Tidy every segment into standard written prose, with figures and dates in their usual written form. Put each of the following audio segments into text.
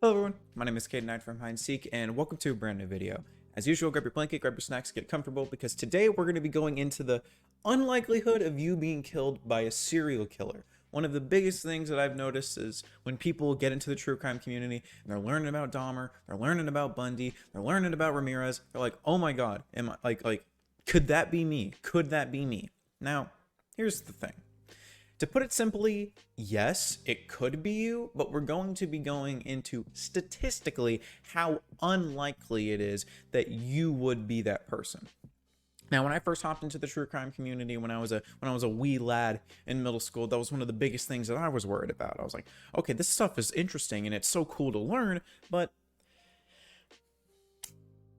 Hello everyone, my name is Caden K from Hide and Seek, and welcome to a brand new video. As usual, grab your blanket, grab your snacks, get comfortable, because today we're going to be going into the unlikelihood of you being killed by a serial killer. One of the biggest things that I've noticed is when people get into the true crime community, and they're learning about Dahmer, they're learning about Bundy, they're learning about Ramirez, they're like, oh my god, am I, could that be me? Could that be me? Now, here's the thing. To put it simply, yes, it could be you, but we're going to be going into statistically how unlikely it is that you would be that person. Now, when I first hopped into the true crime community when I was a wee lad in middle school, that was one of the biggest things that I was worried about. I was like, okay, this stuff is interesting and it's so cool to learn, but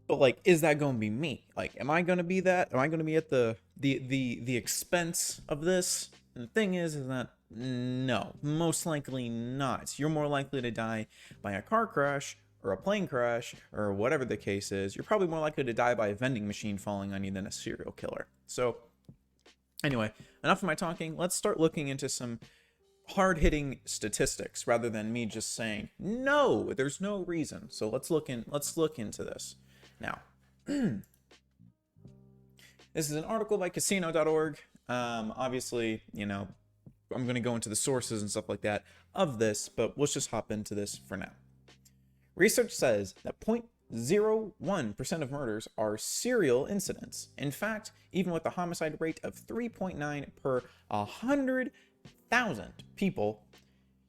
like, is that going to be me? Like, am I going to be that? Am I going to be at the expense of this? And the thing is that no, most likely not. You're more likely to die by a car crash or a plane crash or whatever the case is. You're probably more likely to die by a vending machine falling on you than a serial killer. So anyway, enough of my talking. Let's start looking into some hard-hitting statistics rather than me just saying no, there's no reason. So let's look into this. Now, this is an article by casino.org. Obviously, you know, I'm going to go into the sources and stuff like that of this, but let's just hop into this for now. Research says that 0.01% of murders are serial incidents. In fact, even with a homicide rate of 3.9 per 100,000 people,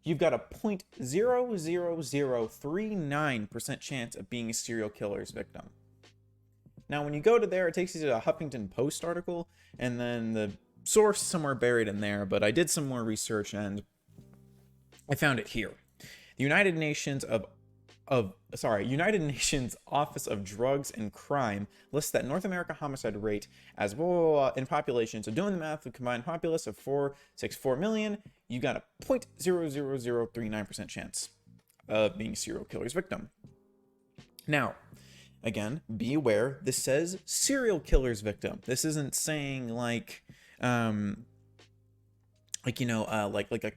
you've got a 0.00039% chance of being a serial killer's victim. Now, when you go to there, it takes you to a Huffington Post article, and then the source somewhere buried in there, but I did some more research, and I found it here. The United Nations United Nations Office of Drugs and Crime lists that North America homicide rate as in population. So doing the math, the combined populace of 464 million, you got a 0.00039% chance of being a serial killer's victim. Now, again, be aware, this says serial killer's victim. This isn't saying like a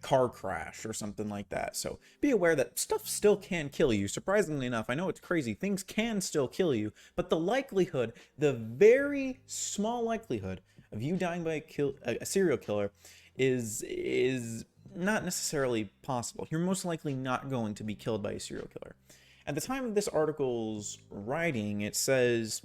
car crash or something like that. So be aware that stuff still can kill you. Surprisingly enough, I know it's crazy. Things can still kill you, but the likelihood, the very small likelihood of you dying by a serial killer is not necessarily possible. You're most likely not going to be killed by a serial killer. At the time of this article's writing, it says,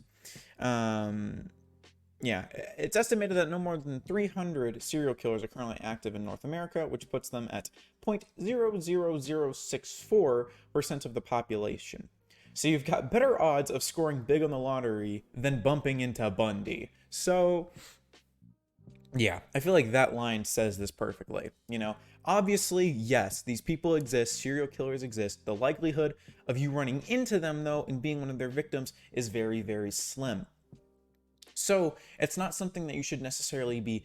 it's estimated that no more than 300 serial killers are currently active in North America, which puts them at 0.00064% of the population. So you've got better odds of scoring big on the lottery than bumping into Bundy. So yeah, I feel like that line says this perfectly. You know, obviously, yes, these people exist, serial killers exist. The likelihood of you running into them, though, and being one of their victims is very, very slim. So it's not something that you should necessarily be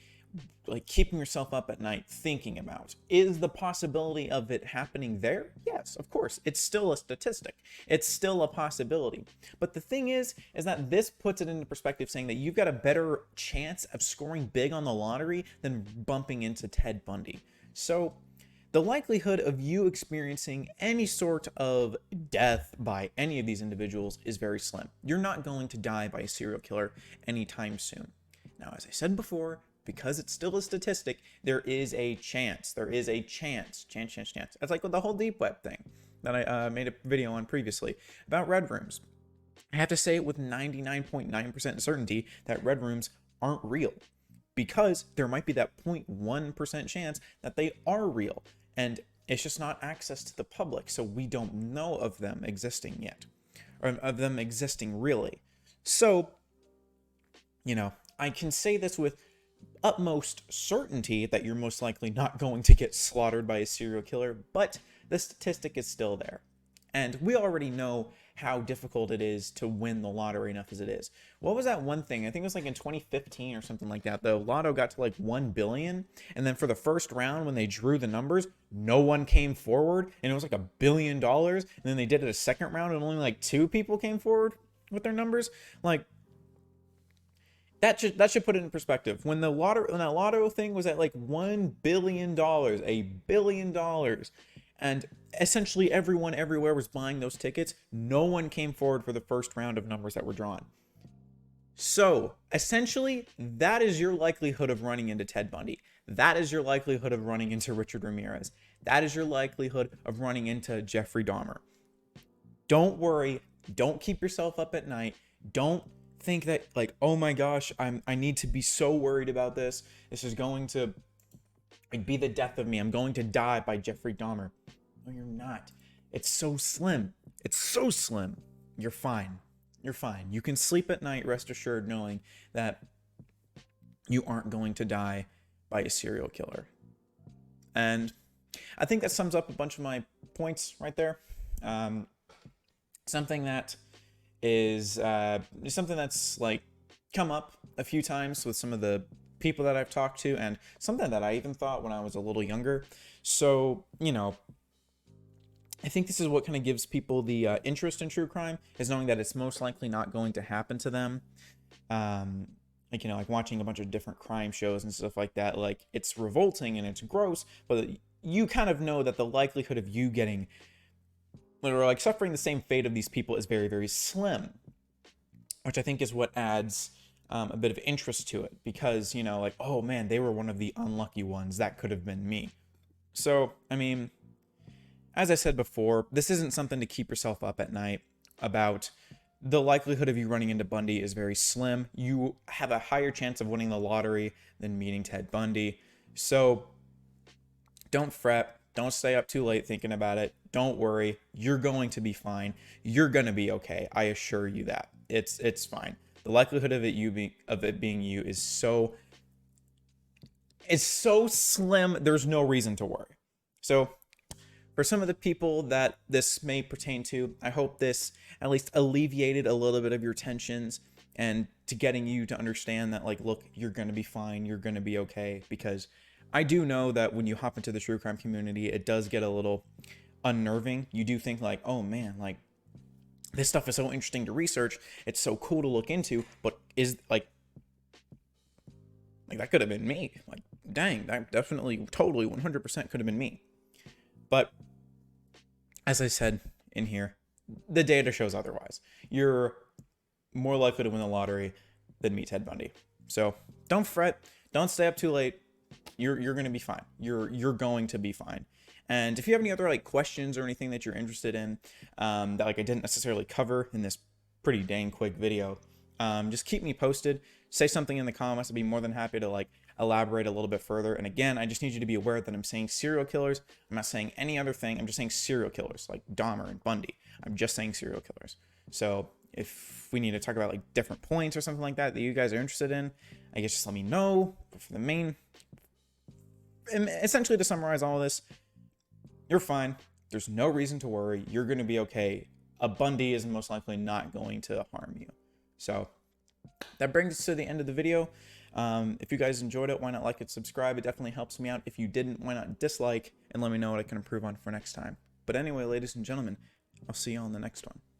like keeping yourself up at night thinking about. Is the possibility of it happening there? Yes, of course. It's still a statistic. It's still a possibility. But the thing is that this puts it into perspective, saying that you've got a better chance of scoring big on the lottery than bumping into Ted Bundy. So the likelihood of you experiencing any sort of death by any of these individuals is very slim. You're not going to die by a serial killer anytime soon. Now, as I said before, because it's still a statistic, there is a chance. There is a chance. Chance. It's like with the whole deep web thing that I made a video on previously about red rooms. I have to say with 99.9% certainty that red rooms aren't real, because there might be that 0.1% chance that they are real, and it's just not access to the public, so we don't know of them existing yet, or of them existing really. So, you know, I can say this with utmost certainty that you're most likely not going to get slaughtered by a serial killer, but the statistic is still there. And we already know how difficult it is to win the lottery enough as it is. What was that one thing? I think it was like in 2015 or something like that. The lotto got to like 1 billion. And then for the first round, when they drew the numbers, no one came forward. And it was like $1 billion. And then they did it a second round and only like 2 people came forward with their numbers. Like, that should put it in perspective. When that lotto thing was at like $1 billion, $1 billion, And essentially everyone everywhere was buying those tickets. No one came forward for the first round of numbers that were drawn. So essentially, that is your likelihood of running into Ted Bundy. That is your likelihood of running into Richard Ramirez. That is your likelihood of running into Jeffrey Dahmer. Don't worry. Don't keep yourself up at night. Don't think that, like, oh my gosh, I need to be so worried about this. This is going to be the death of me. I'm going to die by Jeffrey Dahmer. No, you're not. It's so slim. It's so slim. You're fine. You're fine. You can sleep at night, rest assured, knowing that you aren't going to die by a serial killer. And I think that sums up a bunch of my points right there. Something that is something that's like come up a few times with some of the people that I've talked to, and something that I even thought when I was a little younger. So, you know, I think this is what kind of gives people the interest in true crime, is knowing that it's most likely not going to happen to them. Like, you know, like watching a bunch of different crime shows and stuff like that. Like, it's revolting and it's gross, but you kind of know that the likelihood of you getting, or like suffering the same fate of these people is very, very slim, which I think is what adds a bit of interest to it, because, you know, like, oh man, they were one of the unlucky ones. That could have been me. So, I mean, as I said before, this isn't something to keep yourself up at night about. The likelihood of you running into Bundy is very slim. You have a higher chance of winning the lottery than meeting Ted Bundy. So don't fret. Don't stay up too late thinking about it. Don't worry. You're going to be fine. You're going to be okay. I assure you that. It's fine. The likelihood of it being you is so slim. There's no reason to worry. So for some of the people that this may pertain to, I hope this at least alleviated a little bit of your tensions, and to getting you to understand that, like, look, you're going to be fine. You're going to be okay. Because I do know that when you hop into the true crime community, it does get a little unnerving. You do think like, oh man, like, this stuff is so interesting to research. It's so cool to look into, but is like that could have been me. Like, dang, that definitely, totally, 100% could have been me. But as I said in here, the data shows otherwise. You're more likely to win the lottery than meet Ted Bundy. So don't fret. Don't stay up too late. You're going to be fine. You're going to be fine. And if you have any other like questions or anything that you're interested in, that like I didn't necessarily cover in this pretty dang quick video, just keep me posted. Say something in the comments. I'd be more than happy to like elaborate a little bit further. And again, I just need you to be aware that I'm saying serial killers. I'm not saying any other thing. I'm just saying serial killers like Dahmer and Bundy. I'm just saying serial killers. So if we need to talk about like different points or something like that you guys are interested in, I guess just let me know. But for the main, and essentially to summarize all of this, you're fine. There's no reason to worry. You're going to be okay. A Bundy is most likely not going to harm you. So that brings us to the end of the video. If you guys enjoyed it, why not like and subscribe? It definitely helps me out. If you didn't, why not dislike and let me know what I can improve on for next time. But anyway, ladies and gentlemen, I'll see you on the next one.